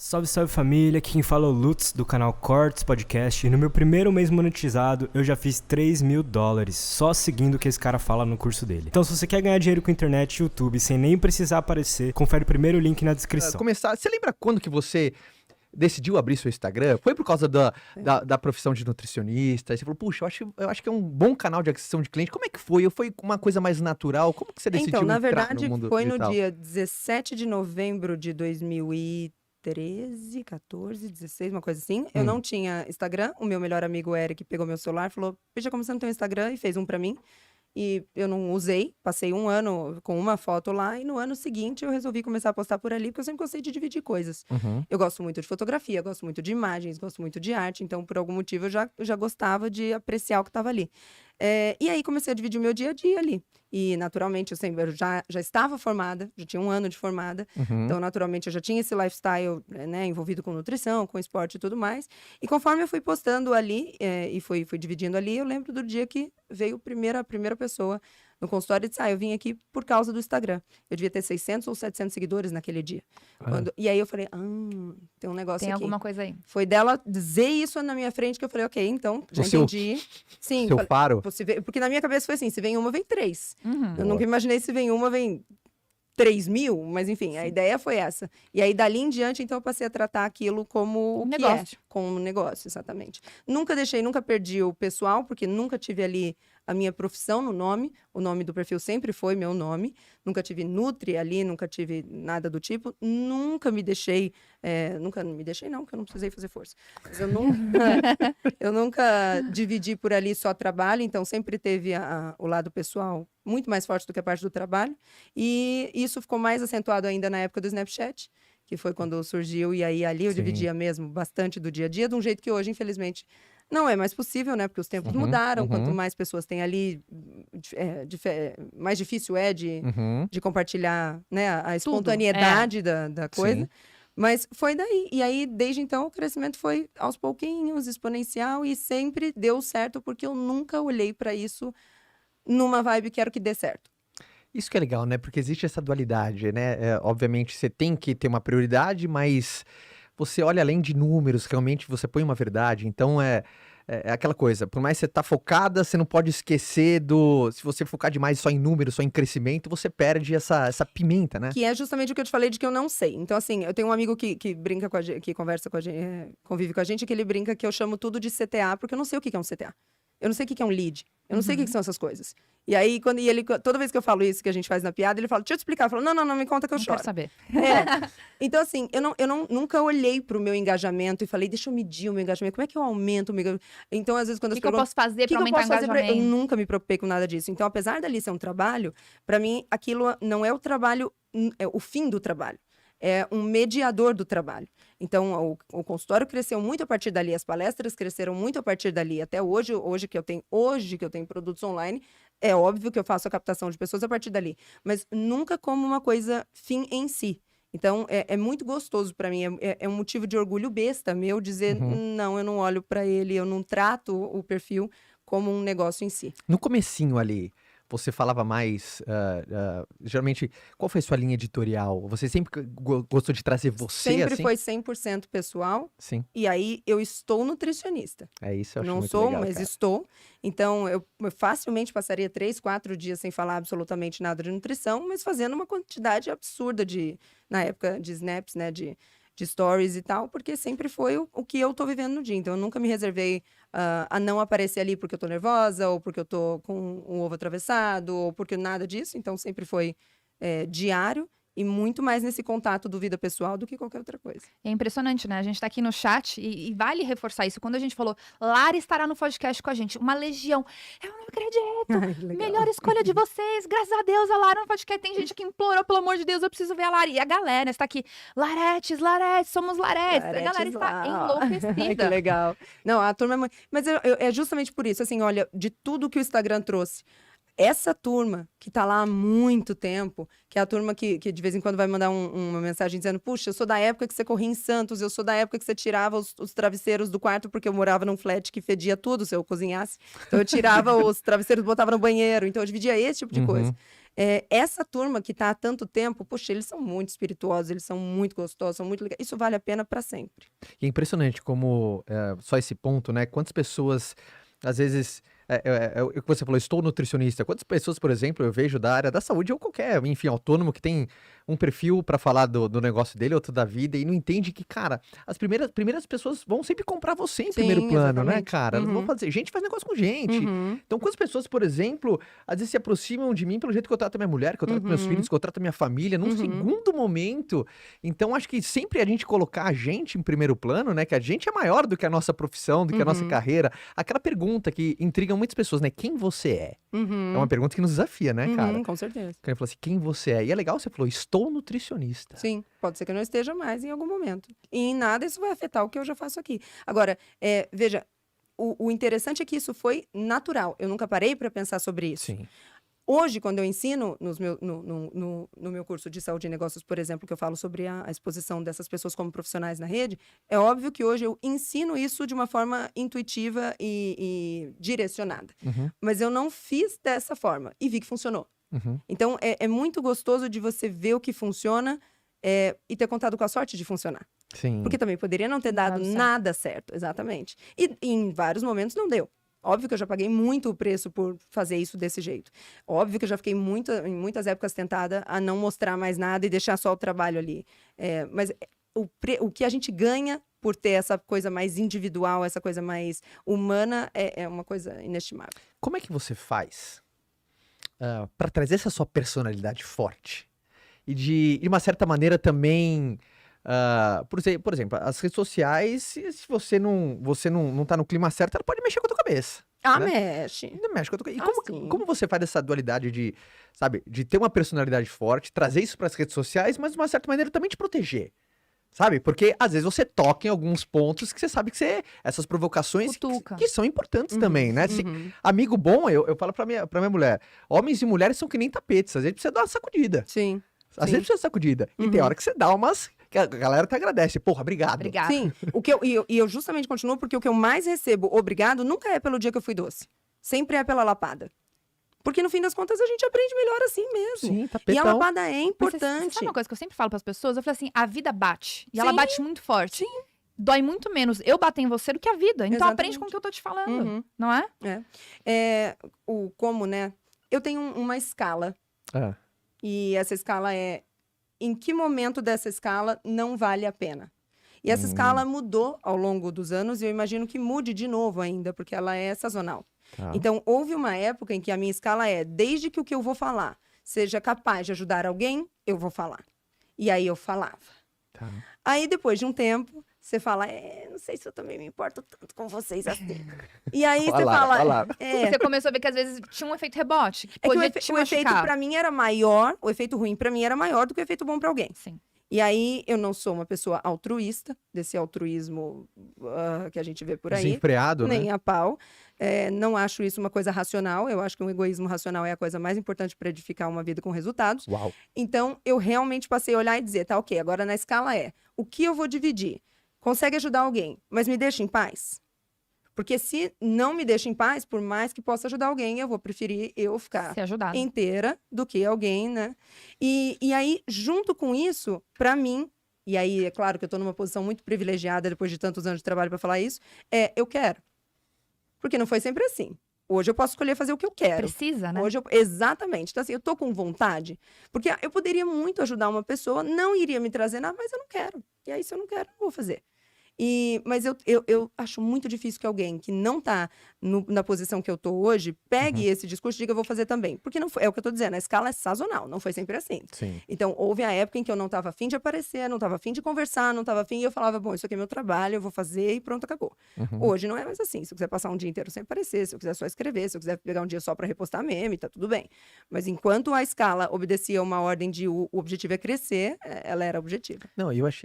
Salve, salve família, aqui quem fala é o Lutz do canal Cortes Podcast e no meu primeiro mês monetizado eu já fiz $3.000 só seguindo o que esse cara fala no curso dele. Então se você quer ganhar dinheiro com internet e YouTube sem nem precisar aparecer, confere o primeiro link na descrição. Você lembra quando que você decidiu abrir seu Instagram? Foi por causa da profissão de nutricionista? Aí você falou, puxa, eu acho que é um bom canal de aquisição de cliente. Como é que foi? Foi uma coisa mais natural? Como que você decidiu Então, na entrar verdade, no mundo foi digital? no dia 17 de novembro de 2013, 14, 16, uma coisa assim. Eu não tinha Instagram. O meu melhor amigo, Eric, pegou meu celular e falou, veja como você não tem um Instagram, e fez um pra mim. E eu não usei, passei um ano com uma foto lá, e no ano seguinte eu resolvi começar a postar por ali, porque eu sempre gostei de dividir coisas. Eu gosto muito de fotografia, gosto muito de imagens, gosto muito de arte, então por algum motivo eu já gostava de apreciar o que estava ali. E aí comecei a dividir o meu dia a dia ali. E naturalmente eu já estava formada, já tinha um ano de formada, então naturalmente eu já tinha esse lifestyle, né, envolvido com nutrição, com esporte e tudo mais. E conforme eu fui postando ali e fui dividindo ali, eu lembro do dia que veio a primeira pessoa no consultório e disse, eu vim aqui por causa do Instagram. Eu devia ter 600 ou 700 seguidores naquele dia. E aí eu falei, tem um negócio Tem aqui. alguma coisa aí. Foi dela dizer isso na minha frente que eu falei, ok, então, já entendi. Sim, Seu faro? Porque na minha cabeça foi assim, se vem uma, vem três. Uhum. Eu nunca imaginei se vem uma, vem 3.000, mas enfim, a ideia foi essa. E aí, dali em diante, então, eu passei a tratar aquilo como o que negócio. como um negócio, exatamente. Nunca perdi o pessoal, porque nunca tive ali a minha profissão no nome. O nome do perfil sempre foi meu nome. Nunca tive Nutri ali, nunca tive nada do tipo. Nunca me deixei não, porque eu não precisei fazer força. Mas eu nunca dividi por ali só trabalho, então sempre teve o lado pessoal muito mais forte do que a parte do trabalho. E isso ficou mais acentuado ainda na época do Snapchat, que foi quando surgiu, e aí ali eu dividia mesmo bastante do dia a dia, de um jeito que hoje, infelizmente, não é mais possível, né? Porque os tempos mudaram, quanto mais pessoas tem ali, mais difícil é de compartilhar, né, a espontaneidade da coisa. Sim. Mas foi daí. E aí, desde então, o crescimento foi aos pouquinhos, exponencial, e sempre deu certo, porque eu nunca olhei para isso numa vibe quero que dê certo. Isso que é legal, né? Porque existe essa dualidade, né? Obviamente, você tem que ter uma prioridade, mas você olha além de números, realmente você põe uma verdade. Então, é aquela coisa, por mais que você tá focada, você não pode esquecer se você focar demais só em números, só em crescimento, você perde essa pimenta, né? Que é justamente o que eu te falei de que eu não sei. Então, assim, eu tenho um amigo que brinca com a gente, que conversa com a gente, convive com a gente, que ele brinca que eu chamo tudo de CTA, porque eu não sei o que é um CTA. Eu não sei o que é um lead. Eu não sei o que são essas coisas. E aí, toda vez que eu falo isso, que a gente faz na piada, ele fala, deixa eu te explicar. Eu falo, não, me conta que eu choro. Quero saber. Então, assim, eu nunca olhei pro meu engajamento e falei, deixa eu medir o meu engajamento. Como é que eu aumento o meu engajamento? Então, às vezes, quando O que eu posso fazer para aumentar o engajamento? Eu nunca me preocupei com nada disso. Então, apesar dali ser um trabalho, para mim, aquilo não é o trabalho, é o fim do trabalho. É um mediador do trabalho. Então, o consultório cresceu muito a partir dali, as palestras cresceram muito a partir dali. Até hoje que eu tenho produtos online, é óbvio que eu faço a captação de pessoas a partir dali. Mas nunca como uma coisa fim em si. Então, é muito gostoso para mim, é um motivo de orgulho besta meu dizer, não, eu não olho para ele, eu não trato o perfil como um negócio em si. No comecinho ali, você falava mais, geralmente, qual foi a sua linha editorial? Você sempre gostou de trazer você, Sempre assim? foi 100% pessoal. Sim. E aí, eu estou nutricionista. É isso, eu acho Não muito sou, legal, mas cara. estou. Então, eu facilmente passaria 3, 4 dias sem falar absolutamente nada de nutrição, mas fazendo uma quantidade absurda na época de snaps, né, de stories e tal, porque sempre foi o que eu tô vivendo no dia. Então, eu nunca me reservei a não aparecer ali porque eu tô nervosa, ou porque eu tô com um ovo atravessado, ou porque nada disso. Então, sempre foi diário. E muito mais nesse contato do vida pessoal do que qualquer outra coisa. É impressionante, né? A gente tá aqui no chat e vale reforçar isso. Quando a gente falou, Lara estará no podcast com a gente, uma legião. Eu não acredito! Legal. Melhor escolha de vocês! Graças a Deus, a Lara no podcast. Tem gente que implorou, pelo amor de Deus, eu preciso ver a Lara. E a galera está aqui, Laretes, somos Laretes. A galera está enlouquecida. Que legal. Não, a turma é muito... Mas é justamente por isso, assim, olha, de tudo que o Instagram trouxe, essa turma que tá lá há muito tempo, que é a turma que de vez em quando vai mandar uma mensagem dizendo, puxa, eu sou da época que você corria em Santos, eu sou da época que você tirava os travesseiros do quarto, porque eu morava num flat que fedia tudo se eu cozinhasse. Então eu tirava os travesseiros e botava no banheiro. Então eu dividia esse tipo de coisa. Essa turma que tá há tanto tempo, poxa, eles são muito espirituosos, eles são muito gostosos, são muito legais. Isso vale a pena para sempre. E é impressionante como, só esse ponto, né? Quantas pessoas, às vezes, o que você falou, estou nutricionista. Quantas pessoas, por exemplo, eu vejo da área da saúde ou qualquer, enfim, autônomo que tem um perfil para falar do negócio dele, outro da vida, e não entende que, cara, as primeiras pessoas vão sempre comprar você em primeiro Sim, plano, né, exatamente. cara? Elas vão fazer. Gente faz negócio com gente. Uhum. Então, quantas pessoas, por exemplo, às vezes se aproximam de mim pelo jeito que eu trato a minha mulher, que eu trato meus filhos, que eu trato a minha família, num segundo momento. Então, acho que sempre a gente colocar a gente em primeiro plano, né? Que a gente é maior do que a nossa profissão, do que a nossa carreira. Aquela pergunta que intriga muitas pessoas, né? Quem você é? É uma pergunta que nos desafia, né, cara? Com certeza. Quando ele falou assim, quem você é? E é legal, você falou, estou nutricionista. Sim, pode ser que eu não esteja mais em algum momento. E em nada isso vai afetar o que eu já faço aqui. Agora, veja, o interessante é que isso foi natural. Eu nunca parei para pensar sobre isso. Sim. Hoje, quando eu ensino no meu curso de saúde e negócios, por exemplo, que eu falo sobre a exposição dessas pessoas como profissionais na rede, é óbvio que hoje eu ensino isso de uma forma intuitiva e direcionada. Mas eu não fiz dessa forma e vi que funcionou. Então, é muito gostoso de você ver o que funciona e ter contado com a sorte de funcionar. Sim. Porque também poderia não ter dado nada certo, exatamente. E em vários momentos não deu. Óbvio que eu já paguei muito o preço por fazer isso desse jeito. Óbvio que eu já fiquei em muitas épocas tentada a não mostrar mais nada e deixar só o trabalho ali. Mas o que a gente ganha por ter essa coisa mais individual, essa coisa mais humana, é uma coisa inestimável. Como é que você faz para trazer essa sua personalidade forte? E de uma certa maneira também, por exemplo, as redes sociais, se você não tá no clima certo, ela pode mexer com a tua cabeça. Né? Mexe. Ainda mexe com a tua... E sim. como você faz essa dualidade de, sabe, de ter uma personalidade forte, trazer isso para as redes sociais, mas de uma certa maneira também te proteger? Sabe? Porque às vezes você toca em alguns pontos que você sabe que essas provocações que são importantes também, né? Amigo bom, eu falo pra minha mulher, homens e mulheres são que nem tapetes, às vezes precisa dar uma sacudida. Sim. Às vezes precisa sacudida. E tem hora que você dá umas... que a galera te agradece. Porra, obrigado. Obrigada. Sim. Eu justamente continuo porque o que eu mais recebo obrigado nunca é pelo dia que eu fui doce. Sempre é pela lapada. Porque no fim das contas a gente aprende melhor assim mesmo. Sim, E tapetão. a lapada é Mas importante. sabe uma coisa que eu sempre falo pras pessoas? Eu falo assim, a vida bate. E ela Sim. bate muito forte. Dói muito menos eu bater em você do que a vida. Então aprende Exatamente. com o que eu tô te falando, não é? Como, né? Eu tenho uma escala. Ah, E essa escala em que momento dessa escala não vale a pena? E essa escala mudou ao longo dos anos e eu imagino que mude de novo ainda, porque ela é sazonal. tá. Então, houve uma época em que a minha escala desde que o que eu vou falar seja capaz de ajudar alguém, eu vou falar. E aí eu falava. Tá. Aí, depois de um tempo, você fala, não sei se eu também me importo tanto com vocês assim. E aí você fala... Você começou a ver que às vezes tinha um efeito rebote, que É que podia te o efeito machucar. pra mim era maior, o efeito ruim pra mim era maior do que o efeito bom pra alguém. Sim. E aí, eu não sou uma pessoa altruísta, desse altruísmo que a gente vê por aí. Desenfreado, né? Nem a pau. Não acho isso uma coisa racional. Eu acho que um egoísmo racional é a coisa mais importante para edificar uma vida com resultados. Uau. Então, eu realmente passei a olhar e dizer, tá, ok, agora na escala o que eu vou dividir? Consegue ajudar alguém, mas me deixa em paz? Porque se não me deixa em paz, por mais que possa ajudar alguém, eu vou preferir eu ficar Ser ajudada. inteira do que alguém, né? E aí, junto com isso, pra mim, e aí é claro que eu tô numa posição muito privilegiada depois de tantos anos de trabalho pra falar isso, eu quero. Porque não foi sempre assim. Hoje eu posso escolher fazer o que eu quero. Precisa, né? Hoje exatamente. Então, assim, eu tô com vontade, porque eu poderia muito ajudar uma pessoa, não iria me trazer nada, mas eu não quero. E aí, se eu não quero, não vou fazer. Mas eu acho muito difícil que alguém que não tá na posição que eu tô hoje pegue esse discurso e diga, eu vou fazer também. Porque não foi, é o que eu tô dizendo, a escala é sazonal, não foi sempre assim. Sim. Então, houve a época em que eu não tava afim de aparecer, não tava afim de conversar, não tava afim, e eu falava, bom, isso aqui é meu trabalho, eu vou fazer e pronto, acabou. Hoje não é mais assim. Se eu quiser passar um dia inteiro sem aparecer, se eu quiser só escrever, se eu quiser pegar um dia só pra repostar meme, tá tudo bem. Mas enquanto a escala obedecia uma ordem de o objetivo é crescer, ela era objetiva. Não, eu achei